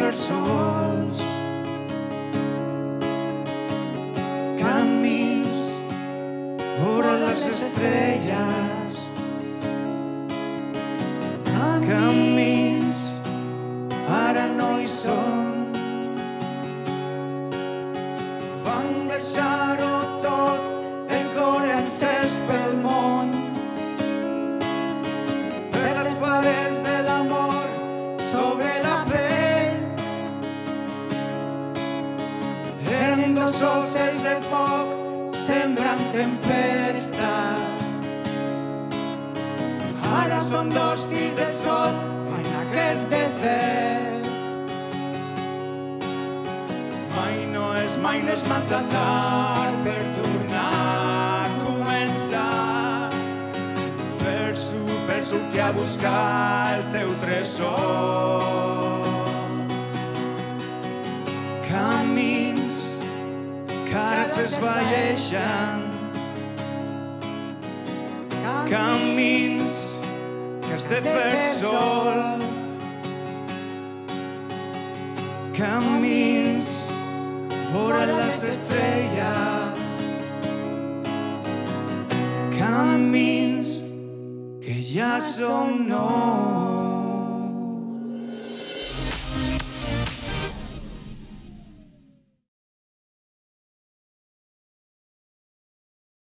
fers sols, camins vora les estrelles, camins ara no hi són, van deixar-ho tot encorrent-ses pel món, per les parets de l'amor sobre la pell. Eren dos ocells de foc sembrant tempestes, ara són dos fills del sol en aquest desert. Mai no és massa tard per tornar a començar, per sortir a buscar el teu tresor. Camins que ara s'esvaeixen, camins que has de fer sol, camins vora les estrelles, camins que ja som nous.